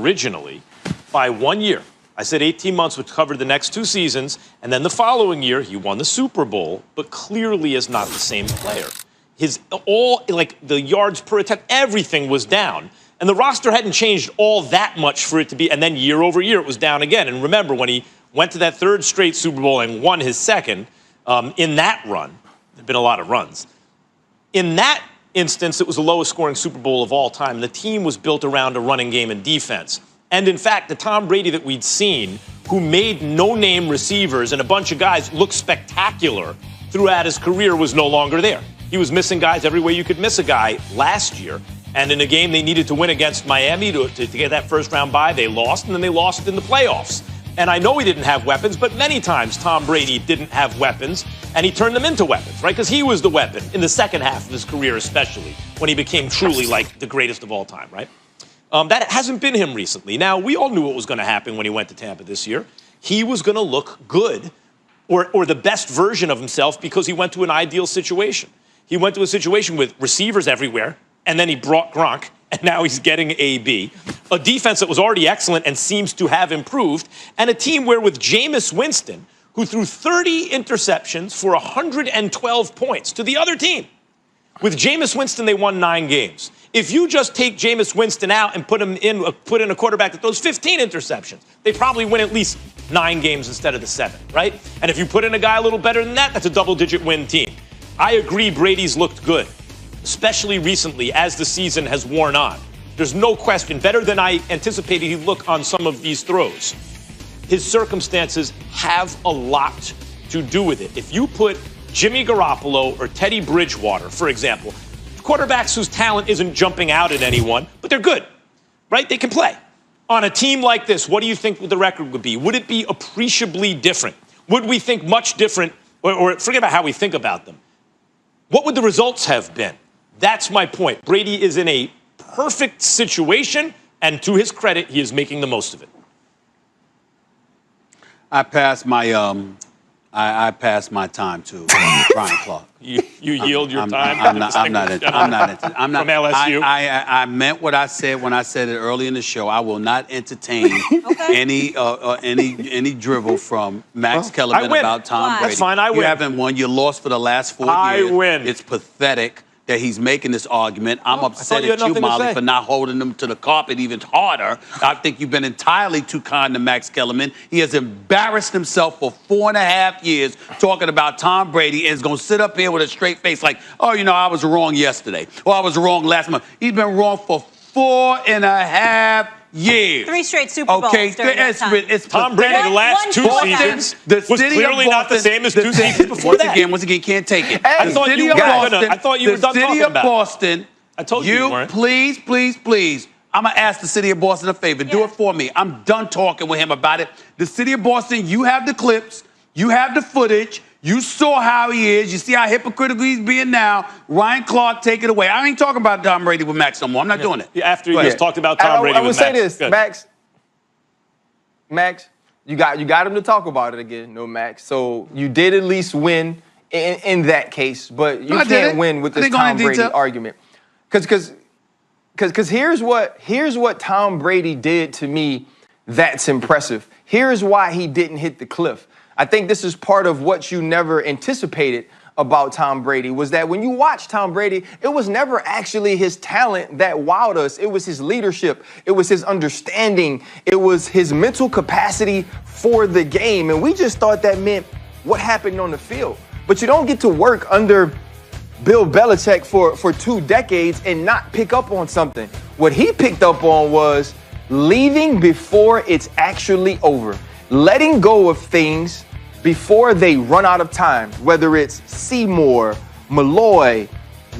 originally by 1 year. I said 18 months would cover the next 2 seasons, and then the following year he won the Super Bowl, but clearly is not the same player. The yards per attempt, everything was down. And the roster hadn't changed all that much for it to be, and then year over year it was down again. And remember, when he went to that 3rd straight Super Bowl and won his 2nd, in that run, there've been a lot of runs. In that instance, it was the lowest scoring Super Bowl of all time. The team was built around a running game and defense. And in fact, the Tom Brady that we'd seen, who made no-name receivers and a bunch of guys look spectacular throughout his career, was no longer there. He was missing guys every way you could miss a guy last year. And in a game they needed to win against Miami to get that first-round bye, they lost, and then they lost in the playoffs. And I know he didn't have weapons, but many times Tom Brady didn't have weapons, and he turned them into weapons, right? Because he was the weapon in the second half of his career, especially, when he became truly like the greatest of all time, right? That hasn't been him recently. Now, we all knew what was going to happen when he went to Tampa this year. He was going to look good, or the best version of himself, because he went to an ideal situation. He went to a situation with receivers everywhere, and then he brought Gronk, and now he's getting AB. A defense that was already excellent and seems to have improved, and a team where with Jameis Winston, who threw 30 interceptions for 112 points to the other team. With Jameis Winston, they won 9 games. If you just take Jameis Winston out and put in a quarterback that throws 15 interceptions, they probably win at least 9 games instead of the 7, right? And if you put in a guy a little better than that, that's a double-digit win team. I agree Brady's looked good, especially recently as the season has worn on. There's no question, better than I anticipated he'd look on some of these throws. His circumstances have a lot to do with it. If you put Jimmy Garoppolo or Teddy Bridgewater, for example, quarterbacks whose talent isn't jumping out at anyone, but they're good, right? They can play. On a team like this, what do you think the record would be? Would it be appreciably different? Would we think much different, or forget about how we think about them? What would the results have been? That's my point. Brady is in a perfect situation, and to his credit, he is making the most of it. I passed my time to Ryan Clark. You yield your time. I'm not from LSU. I meant what I said when I said it early in the show. I will not entertain any drivel from Max Kellerman about Tom Brady. That's fine. I win. You haven't won. You lost for the last 4 years. I win. It's pathetic that he's making this argument. I'm upset at you, Molly, for not holding him to the carpet even harder. I think you've been entirely too kind to Max Kellerman. He has embarrassed himself for 4.5 years talking about Tom Brady and is going to sit up here with a straight face like, oh, you know, I was wrong yesterday, or I was wrong last month. He's been wrong for 4.5 years. 3 straight Super Bowls. Okay, it's Tom Brady the last 2 seasons was clearly not the same as 2 seasons before that. Once again, can't take it. I thought you were done talking about it. The city of Boston. I told you weren't. Please. I'm going to ask the city of Boston a favor. Do it for me. I'm done talking with him about it. The city of Boston, you have the clips. You have the footage. You saw how he is. You see how hypocritical he's being now. Ryan Clark, take it away. I ain't talking about Tom Brady with Max no more. I'm not doing it. After you just talked about Tom Brady with Max. I would say this, Max, you got him to talk about it again. No, Max. So you did at least win in that case, but you can't win with this Tom Brady argument. Because here's what Tom Brady did to me that's impressive. Here's why he didn't hit the cliff. I think this is part of what you never anticipated about Tom Brady, was that when you watch Tom Brady, it was never actually his talent that wowed us. It was his leadership. It was his understanding. It was his mental capacity for the game. And we just thought that meant what happened on the field. But you don't get to work under Bill Belichick for 2 decades and not pick up on something. What he picked up on was leaving before it's actually over, letting go of things before they run out of time, whether it's Seymour, Malloy,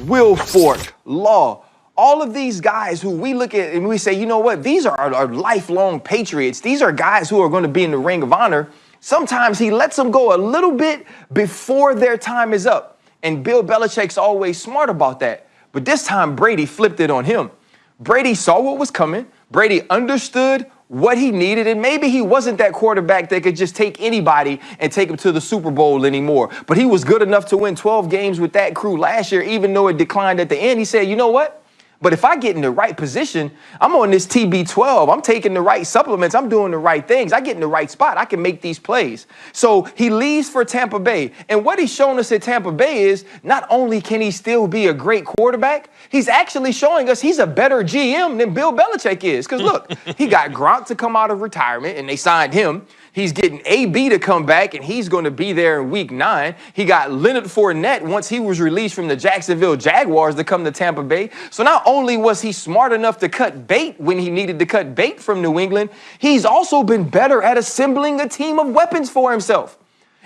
Wilfork, Law, all of these guys who we look at and we say, you know what, these are our lifelong patriots. These are guys who are going to be in the Ring of Honor. Sometimes he lets them go a little bit before their time is up. And Bill Belichick's always smart about that. But this time, Brady flipped it on him. Brady saw what was coming. Brady understood what he needed, and maybe he wasn't that quarterback that could just take anybody and take him to the Super Bowl anymore. But he was good enough to win 12 games with that crew last year, even though it declined at the end. He said, you know what? But if I get in the right position, I'm on this TB12. I'm taking the right supplements. I'm doing the right things. I get in the right spot. I can make these plays. So he leaves for Tampa Bay. And what he's shown us at Tampa Bay is not only can he still be a great quarterback, he's actually showing us he's a better GM than Bill Belichick is. Because look, he got Gronk to come out of retirement and they signed him. He's getting AB to come back, and he's going to be there in week 9. He got Leonard Fournette once he was released from the Jacksonville Jaguars to come to Tampa Bay. So not only was he smart enough to cut bait when he needed to cut bait from New England, he's also been better at assembling a team of weapons for himself.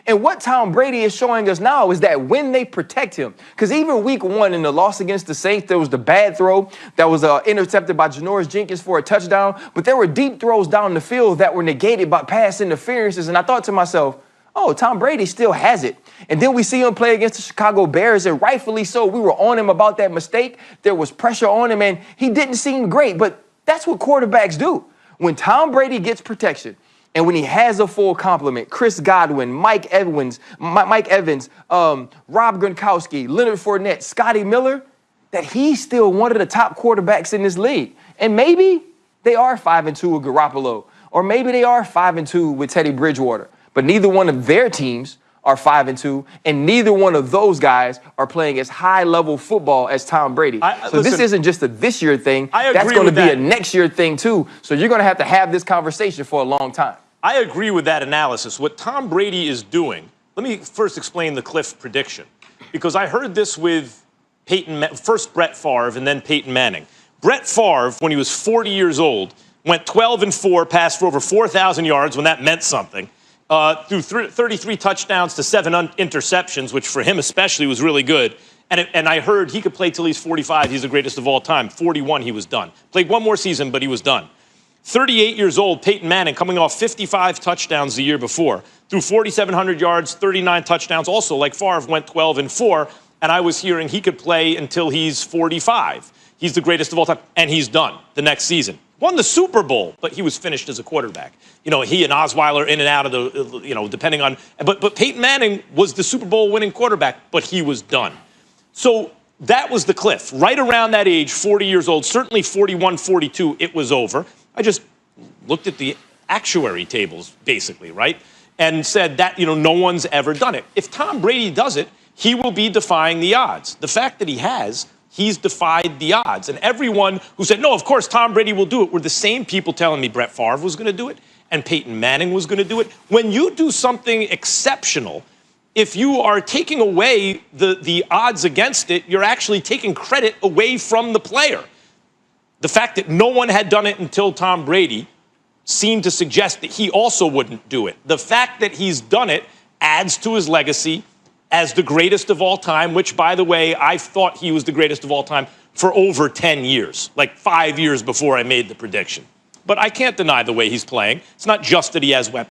And what Tom Brady is showing us now is that when they protect him, because even week 1 in the loss against the Saints, there was the bad throw that was intercepted by Janoris Jenkins for a touchdown, but there were deep throws down the field that were negated by pass interferences. And I thought to myself, oh, Tom Brady still has it. And then we see him play against the Chicago Bears, and rightfully so. We were on him about that mistake. There was pressure on him, and he didn't seem great. But that's what quarterbacks do. When Tom Brady gets protection, and when he has a full complement, Chris Godwin, Mike Evans, Rob Gronkowski, Leonard Fournette, Scotty Miller, that he's still one of the top quarterbacks in this league. And maybe they are 5-2 with Garoppolo, or maybe they are 5-2 with Teddy Bridgewater. But neither one of their teams are 5-2, and neither one of those guys are playing as high-level football as Tom Brady. So this isn't just a this-year thing. That's going to be a next-year thing, too. So you're going to have this conversation for a long time. I agree with that analysis. What Tom Brady is doing, let me first explain the Cliff prediction, because I heard this with first Brett Favre and then Peyton Manning. Brett Favre, when he was 40 years old, went 12-4, passed for over 4,000 yards when that meant something, threw 33 touchdowns to 7 interceptions, which for him especially was really good. And I heard he could play till he's 45. He's the greatest of all time. 41, he was done. Played one more season, but he was done. 38 years old, Peyton Manning, coming off 55 touchdowns the year before, threw 4,700 yards, 39 touchdowns. Also, like Favre, went 12-4, and I was hearing he could play until he's 45. He's the greatest of all time, and he's done the next season. Won the Super Bowl, but he was finished as a quarterback. You know, he and Osweiler in and out of the, depending on, but Peyton Manning was the Super Bowl winning quarterback, but he was done. So that was the cliff. Right around that age, 40 years old, certainly 41, 42, it was over. I just looked at the actuary tables, basically, right? And said that, no one's ever done it. If Tom Brady does it, he will be defying the odds. The fact that he's defied the odds. And everyone who said, no, of course, Tom Brady will do it, were the same people telling me Brett Favre was going to do it and Peyton Manning was going to do it. When you do something exceptional, if you are taking away the odds against it, you're actually taking credit away from the player. The fact that no one had done it until Tom Brady seemed to suggest that he also wouldn't do it. The fact that he's done it adds to his legacy as the greatest of all time, which, by the way, I thought he was the greatest of all time for over 10 years, like 5 years before I made the prediction. But I can't deny the way he's playing. It's not just that he has weapons.